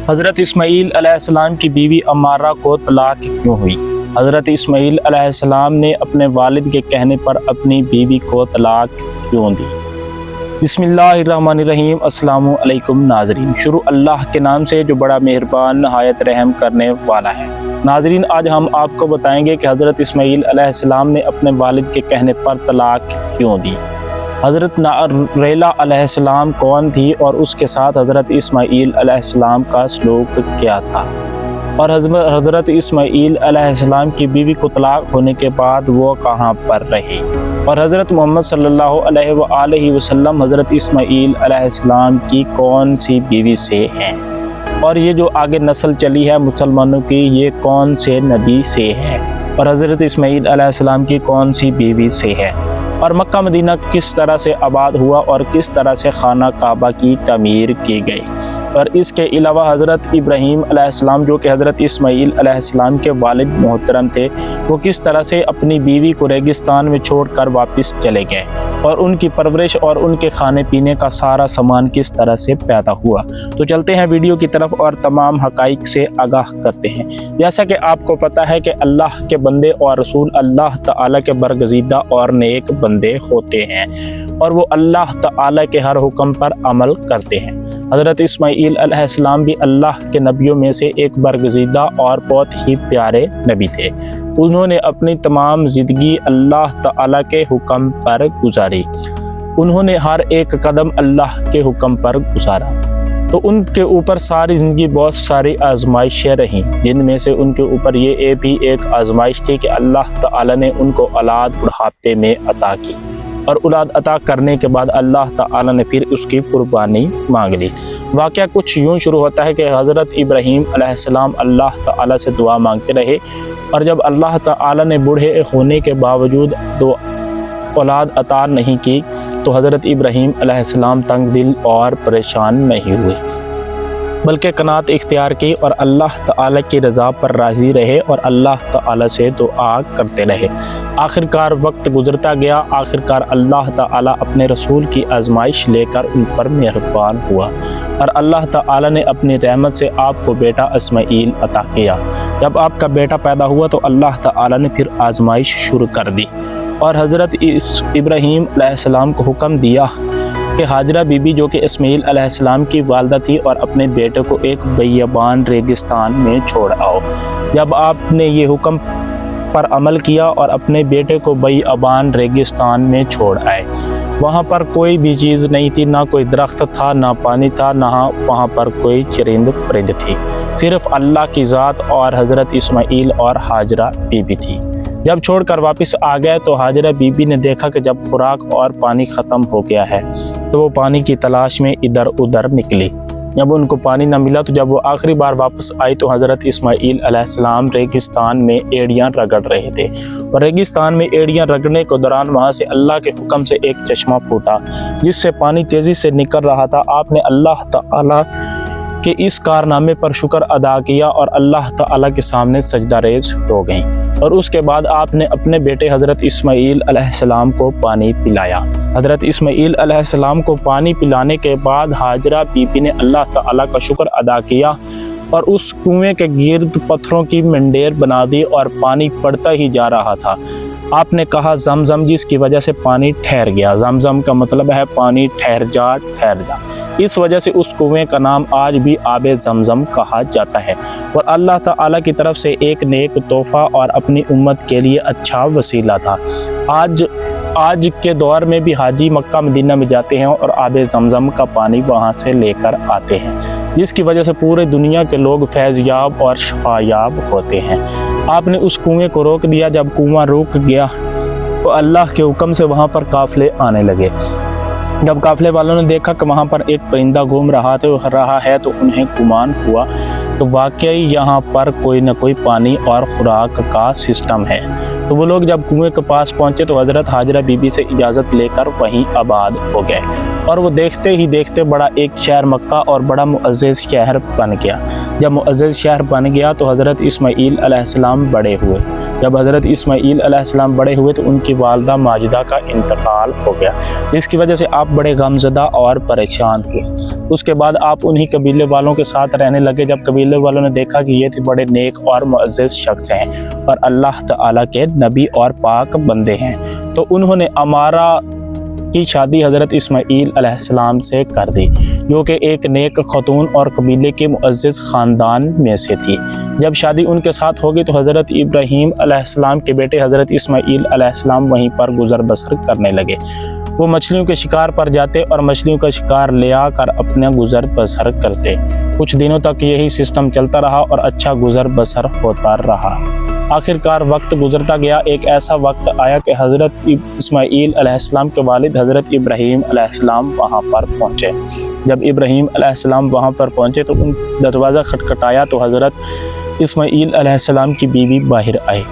हज़रत इस्माईल अलैहिस्सलाम की बीवी अम्मारा को तलाक क्यों हुई? हज़रत इस्माईल अलैहिस्सलाम ने अपने वालिद के कहने पर अपनी बीवी को तलाक क्यों दी? बिस्मिल्लाहिर्रहमानिर्रहीम। अस्सलामु अलैकुम नाज़रीन। शुरू अल्लाह के नाम से जो बड़ा मेहरबान नहायत रहम करने वाला है। नाज़रीन, आज हम आपको बताएंगे कि हज़रत इस्माईल अलैहिस्सलाम ने अपने वालिद के कहने पर तलाक क्यों दी। हज़रत रेला अलैहिस्सलाम कौन थी और उसके साथ हज़रत इस्माईल अलैहिस्सलाम का सलूक क्या था, और हज़रत इस्माईल अलैहिस्सलाम की बीवी को तलाक होने के बाद वो कहाँ पर रही, और हज़रत मोहम्मद सल्लल्लाहु अलैहि वसल्लम हज़रत इस्माईल अलैहिस्सलाम की कौन सी बीवी से हैं, और ये जो आगे नस्ल चली है मुसलमानों की ये कौन से नबी से है, और हज़रत इस्माईल अलैहिस्सलाम की कौन सी बीवी से है, और मक्का मदीना किस तरह से आबाद हुआ और किस तरह से खाना काबा की तमीर की गई। और इसके अलावा हज़रत इब्राहीम अलैहिस्सलाम जो कि हज़रत इस्माईल अलैहिस्सलाम के वालिद मोहतरम थे, वो किस तरह से अपनी बीवी को रेगिस्तान में छोड़कर वापस चले गए, और उनकी परवरिश और उनके खाने पीने का सारा सामान किस तरह से पैदा हुआ। तो चलते हैं वीडियो की तरफ और तमाम हक़ाइक़ से आगाह करते हैं। जैसा कि आपको पता है कि अल्लाह के बंदे और रसूल अल्लाह ताला के बरगज़ीदा और नेक बंदे होते हैं, और वो अल्लाह ताला के हर हुक्म पर अमल करते हैं। हज़रत इस्माईल अलैहिस्सलाम भी अल्लाह के नबियों में से एक बरगज़ीदा और बहुत ही प्यारे नबी थे। उन्होंने अपनी तमाम ज़िंदगी अल्लाह ताला के हुक्म पर गुजारी। उन्होंने हर एक कदम अल्लाह के हुक्म पर गुजारा। तो उनके ऊपर सारी ज़िंदगी बहुत सारी आजमाइशें रहीं, जिनमें से उनके ऊपर ये भी एक आजमाइश थी कि अल्लाह ताला ने उनको औलाद बुढ़ापे में अता की, और औलाद अता करने के बाद अल्लाह ताला ने फिर उसकी कुर्बानी मांग ली। वाक़या कुछ यूँ शुरू होता है कि हज़रत इब्राहीम अलैहिस्सलाम अल्लाह ताला से दुआ मांगते रहे, और जब अल्लाह ताला ने बूढ़े होने के बावजूद औलाद अता नहीं की, तो हज़रत इब्राहीम अलैहिस्सलाम तंग दिल और परेशान नहीं हुए, बल्कि कनात इख्तियार की और अल्लाह ताला की रज़ा पर राज़ी रहे और अल्लाह ताला से दुआ करते रहे। आखिरकार वक्त गुज़रता गया, आखिरकार अल्लाह ताला अपने रसूल की आजमाइश लेकर उन पर मेहरबान हुआ, और अल्लाह ताला ने अपनी रहमत से आपको बेटा इस्माईल अता किया। जब आपका बेटा पैदा हुआ तो अल्लाह ताला ने फिर आजमाइश शुरू कर दी, और हज़रत इब्राहीम अलैहिस्सलाम को हुक्म दिया कि हाजरा बीबी जो कि इस्माईल अलैहिस्सलाम की वालदा थी, और अपने बेटे को एक बियाबान रेगिस्तान में छोड़ आओ। जब आपने ये हुक्म पर अमल किया और अपने बेटे को बियाबान रेगिस्तान में छोड़ आए, वहाँ पर कोई भी चीज़ नहीं थी, ना कोई दरख्त था, ना पानी था, ना वहाँ पर कोई चरिंद परिंद थी, सिर्फ़ अल्लाह की ज़ात और हज़रत इस्माईल और हाजरा बीबी थी। जब छोड़कर वापस आ गए तो हाजरा बीबी ने देखा कि जब खुराक और पानी ख़त्म हो गया है, तो वो पानी की तलाश में इधर उधर निकली। जब उनको पानी न मिला तो जब वो आखिरी बार वापस आई तो हज़रत इस्माईल अलैहिस्सलाम रेगिस्तान में एड़ियाँ रगड़ रहे थे, और रेगिस्तान में एड़ियाँ रगड़ने के दौरान वहाँ से अल्लाह के हुक्म से एक चश्मा फूटा, जिससे पानी तेज़ी से निकल रहा था। आपने अल्लाह ताला कि इस कारनामे पर शुक्र अदा किया और अल्लाह ताला के सामने सजदा रेज़ हो गई, और उसके बाद आपने अपने बेटे हज़रत इस्माईल अलैहिस्सलाम को पानी पिलाया। हज़रत इस्माईल अलैहिस्सलाम को पानी पिलाने के बाद हाजरा बीबी ने अल्लाह ताला का शुक्र अदा किया, और उस कुएं के गिर्द पत्थरों की मंडेर बना दी, और पानी पड़ता ही जा रहा था। आपने कहा ज़मज़म, जिसकी वजह से पानी ठहर गया। ज़मज़म का मतलब है पानी ठहर जा, ठहर जा। इस वजह से उस कुएं का नाम आज भी आबे ज़मज़म कहा जाता है, और अल्लाह ताला की तरफ से एक नेक तोहफ़ा और अपनी उम्मत के लिए अच्छा वसीला था। आज के दौर में भी हाजी मक्का मदीना में जाते हैं और आबे ज़मज़म का पानी वहाँ से लेकर आते हैं, जिसकी वजह से पूरे दुनिया के लोग फैज़याब और शफायाब होते हैं। आपने उस कुएं को रोक दिया। जब कुआं रुक गया तो अल्लाह के हुक्म से वहाँ पर काफ़िले आने लगे। जब काफ़िले वालों ने देखा कि वहाँ पर एक परिंदा घूम रहा है तो उन्हें गुमान हुआ तो वाकई यहाँ पर कोई न कोई पानी और खुराक का सिस्टम है। तो वो लोग जब कुएं के पास पहुँचे तो हज़रत हाजरा बीबी से इजाज़त लेकर वहीं आबाद हो गए और वो देखते ही देखते बड़ा एक शहर मक्का और बड़ा मुअज़्ज़ज़ शहर बन गया। जब मुअज़्ज़ज़ शहर बन गया तो हज़रत इस्माईल अलैहिस्सलाम बड़े हुए। जब हज़रत इस्माईल अलैहिस्सलाम बड़े हुए तो उनकी वालिदा माजिदा का इंतकाल हो गया, जिसकी वजह से आप बड़े गमज़दा और परेशान हुए। उसके बाद आप उन्हीं कबीले वालों के साथ रहने लगे। जब कबीले वालों ने देखा कि ये थे बड़े नेक और मुअज़्ज़ज़ शख्स हैं और अल्लाह ताला के नबी और पाक बंदे हैं, तो उन्होंने अमारा की शादी हज़रत इस्माईल अलैहिस्सलाम से कर दी, जो कि एक नेक खतून और कबीले के मुअज़्ज़ज़ ख़ानदान में से थी। जब शादी उनके साथ हो गई तो हज़रत इब्राहीम अलैहिस्सलाम के बेटे हज़रत इस्माईल अलैहिस्सलाम वहीं पर गुज़र बसर करने लगे। वो मछलियों के शिकार पर जाते और मछलियों का शिकार ले आकर अपना गुज़र बसर करते। कुछ दिनों तक यही सिस्टम चलता रहा और अच्छा गुज़र बसर होता रहा। आखिरकार वक्त गुजरता गया। एक ऐसा वक्त आया कि हज़रत इस्माईल अलैहिस्सलाम के वालिद हज़रत इब्राहीम अलैहिस्सलाम वहाँ पर पहुँचे। जब इब्राहीम अलैहिस्सलाम वहाँ पर पहुँचे तो उन दरवाज़ा खटखटाया तो हज़रत इस्माईल अलैहिस्सलाम की बीवी बाहर आई,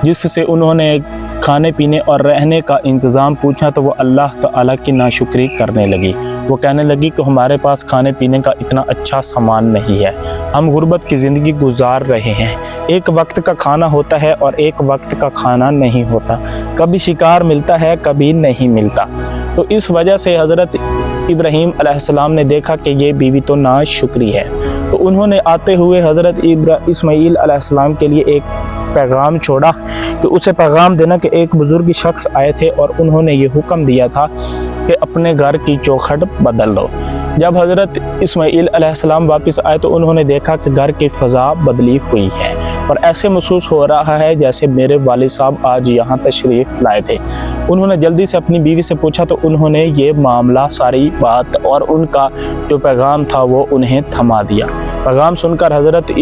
जिससे उन्होंने खाने पीने और रहने का इंतज़ाम पूछा तो वो अल्लाह ताला की नाशुक्री करने लगी। वो कहने लगी कि हमारे पास खाने पीने का इतना अच्छा सामान नहीं है, हम गुर्बत की ज़िंदगी गुजार रहे हैं। एक वक्त का खाना होता है और एक वक्त का खाना नहीं होता, कभी शिकार मिलता है कभी नहीं मिलता। तो इस वजह से हज़रत इब्राहीम अलैहिस्सलाम ने देखा कि ये बीवी तो नाशुक्री है, तो उन्होंने आते हुए हज़रत इस्माईल अलैहिस्सलाम के लिए एक पैगाम छोड़ा कि उसे पैगाम देना कि एक बुज़ुर्ग शख्स आए थे और उन्होंने ये हुक्म दिया था कि अपने घर की चौखट बदल लो। जब हज़रत इस्माईल अलैहिस्सलाम वापस आए तो उन्होंने देखा कि घर की फ़ज़ा बदली हुई है और ऐसे महसूस हो रहा है जैसे मेरे वालिद साहब आज यहाँ तशरीफ़ लाए थे। उन्होंने जल्दी से अपनी बीवी से पूछा तो उन्होंने ये मामला, सारी बात और उनका जो पैगाम था वो उन्हें थमा दिया। पैगाम सुनकर हज़रत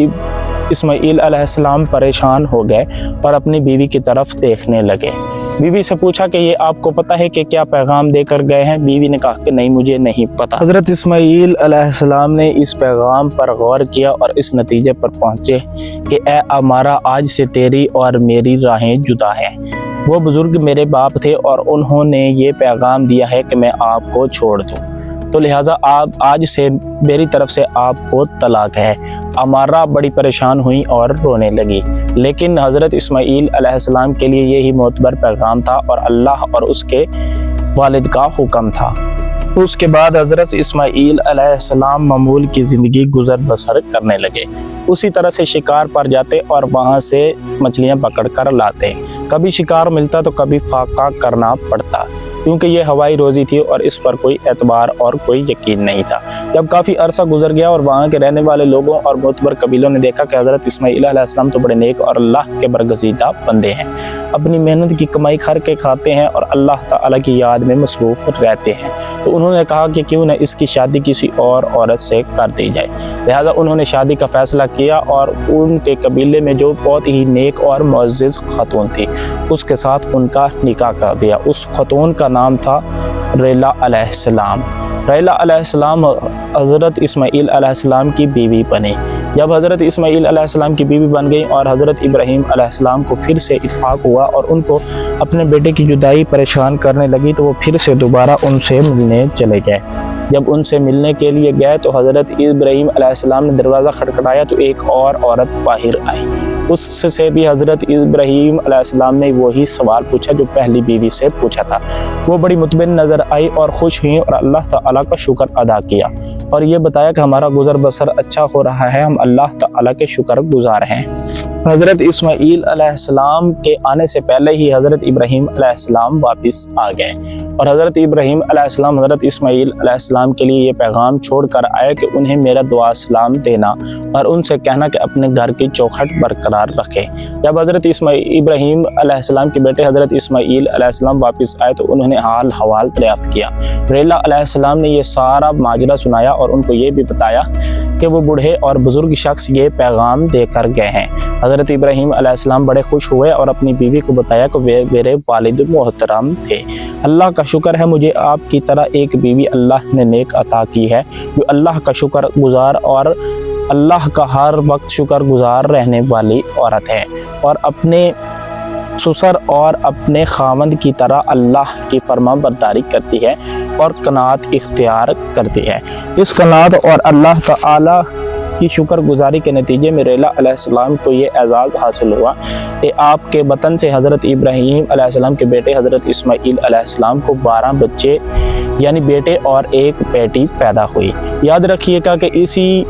इस्माईल अलैहिस्सलाम परेशान हो गए और अपनी बीवी की तरफ देखने लगे। बीवी से पूछा कि ये आपको पता है कि क्या पैगाम देकर गए हैं? बीवी ने कहा कि नहीं, मुझे नहीं पता। हज़रत इस्माईल अलैहिस्सलाम ने इस पैगाम पर गौर किया और इस नतीजे पर पहुँचे कि ए अमारा, आज से तेरी और मेरी राहें जुदा हैं। वो बुज़ुर्ग मेरे बाप थे और उन्होंने ये पैगाम दिया है कि मैं आपको छोड़ दूँ, तो लिहाजा आप आज से मेरी तरफ से आपको तलाक है। अमारा बड़ी परेशान हुई और रोने लगी, लेकिन हज़रत इस्माईल अलैहिस्सलाम के लिए यही मोतबर पैगाम था और अल्लाह और उसके वालिद का हुक्म था। उसके बाद हज़रत इस्माईल अलैहिस्सलाम मामूल की ज़िंदगी गुज़र बसर करने लगे। उसी तरह से शिकार पर जाते और वहाँ से मछलियाँ पकड़ कर लाते। कभी शिकार मिलता तो कभी फाका करना पड़ता, क्योंकि ये हवाई रोज़ी थी और इस पर कोई एतबार और कोई यकीन नहीं था। जब काफ़ी अरसा गुजर गया और वहाँ के रहने वाले लोगों और मोतबर कबीलों ने देखा कि हज़रत इस्माईल अलैहिस्सलाम तो बड़े नेक और अल्लाह के बरगज़ीदा बंदे हैं, अपनी मेहनत की कमाई खर के खाते हैं और अल्लाह ताला की याद में मसरूफ़ रहते हैं, तो उन्होंने कहा कि क्यों न इसकी शादी किसी और औरत से कर दी जाए। लिहाजा उन्होंने शादी का फ़ैसला किया और उनके कबीले में जो बहुत ही नेक और मुअज़्ज़ज़ खतून थी उसके साथ उनका निकाह कर दिया। उस खतून का नाम था रैला अलैहिस्सलाम। रैला अलैहिस्सलाम हज़रत इस्माईल अलैहिस्सलाम की बीवी बनी। जब हज़रत इस्माईल अलैहिस्सलाम की बीवी बन गई और हज़रत इब्राहीम अलैहिस्सलाम को फिर से इत्फाक हुआ और उनको अपने बेटे की जुदाई परेशान करने लगी, तो वो फिर से दोबारा उनसे मिलने चले गए। जब उनसे मिलने के लिए गए तो हज़रत इब्राहीम अलैहिस्सलाम ने दरवाज़ा खटखटाया तो एक और औरत बाहर आई। उससे भी हज़रत इब्राहीम अलैहिस्सलाम ने वही सवाल पूछा जो पहली बीवी से पूछा था। वो बड़ी मुतमिन नज़र आई और खुश हुई और अल्लाह ताला का शुक्र अदा किया और ये बताया कि हमारा गुज़र बसर अच्छा हो रहा है, हम अल्लाह ताला के शुक्र गुज़ार हैं। हज़रत इस्माईल अलैहिस्सलाम के आने से पहले ही हज़रत इब्राहीम अलैहिस्सलाम वापस आ गए और हज़रत इब्राहीम अलैहिस्सलाम हज़रत इस्माईल अलैहिस्सलाम के लिए ये पैगाम छोड़ कर आए कि उन्हें मेरा दुआ सलाम देना और उनसे कहना कि अपने घर की चौखट बरकरार रखें। जब हज़रत इब्राहीम अलैहिस्सलाम के बेटे हज़रत इस्माईल अलैहिस्सलाम वापस आए तो उन्होंने हाल हवाल दरियाफ्त किया। रैला अलैहिस्सलाम ने यह सारा माजरा सुनाया और उनको ये भी बताया कि वो बूढ़े और बुज़ुर्ग शख्स ये पैगाम देकर गए हैं। हज़रत इब्राहीम अलैहिस्सलाम बड़े खुश हुए और अपनी बीवी को बताया कि वे मेरे वालिद मोहतरम थे। अल्लाह का शुक्र है मुझे आपकी तरह एक बीवी अल्लाह ने नेक अता की है जो अल्लाह का शुक्र गुज़ार और अल्लाह का हर वक्त शुक्रगुजार रहने वाली औरत है और अपने ससुर और अपने खावंद की तरह अल्लाह की फरमाबरदारी करती है और कनात इख्तियार करती है। इस कनात और अल्लाह ताला की शुक्रगुजारी के नतीजे में रेला अलैहिस्सलाम को ये एजाज़ हासिल हुआ कि आपके वतन से हज़रत इब्राहीम अलैहिस्सलाम के बेटे हज़रत इस्माईल अलैहिस्सलाम को 12 बच्चे यानी बेटे और एक बेटी पैदा हुई। याद रखिएगा कि इसी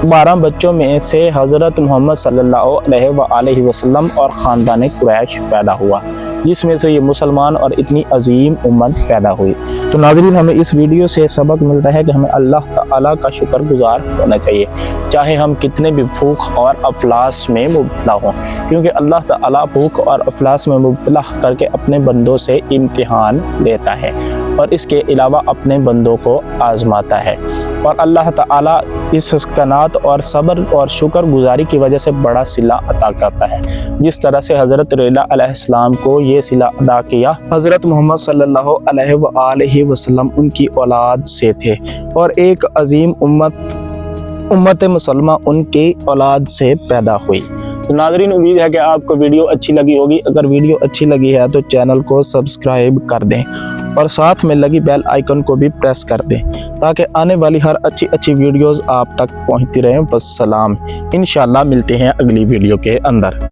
12 बच्चों में से हज़रत मोहम्मद सल्लल्लाहु अलैहि वसल्लम और ख़ानदान कुरैश पैदा हुआ, जिसमें से ये मुसलमान और इतनी अजीम उम्मत पैदा हुई। तो नाज़रीन, हमें इस वीडियो से सबक मिलता है कि हमें अल्लाह ताला का शुक्रगुजार होना चाहिए, चाहे हम कितने भी भूख और अफलास में मुब्तला हों, क्योंकि अल्लाह ताला भूख और अफलास में मुब्तला करके अपने बंदों से इम्तिहान लेता है और इसके अलावा अपने बंदों को आजमाता है। और अल्लाह ताला इस कनात और सब्र और शुक्रगुजारी की वजह से बड़ा सिला अता करता है। जिस तरह से हज़रत रेला अलैहिस्सलाम को ये सिला अदा किया, हज़रत मोहम्मद सल्लल्लाहु अलैहि वसल्लम उनकी औलाद से थे और एक अजीम उम्मत मुसलमा उनकी औलाद से पैदा हुई। तो नाज़रीन, उम्मीद है कि आपको वीडियो अच्छी लगी होगी। अगर वीडियो अच्छी लगी है तो चैनल को सब्सक्राइब कर दें और साथ में लगी बेल आइकन को भी प्रेस कर दें ताकि आने वाली हर अच्छी वीडियोस आप तक पहुंचती रहें। वस्सलाम। इंशाल्लाह मिलते हैं अगली वीडियो के अंदर।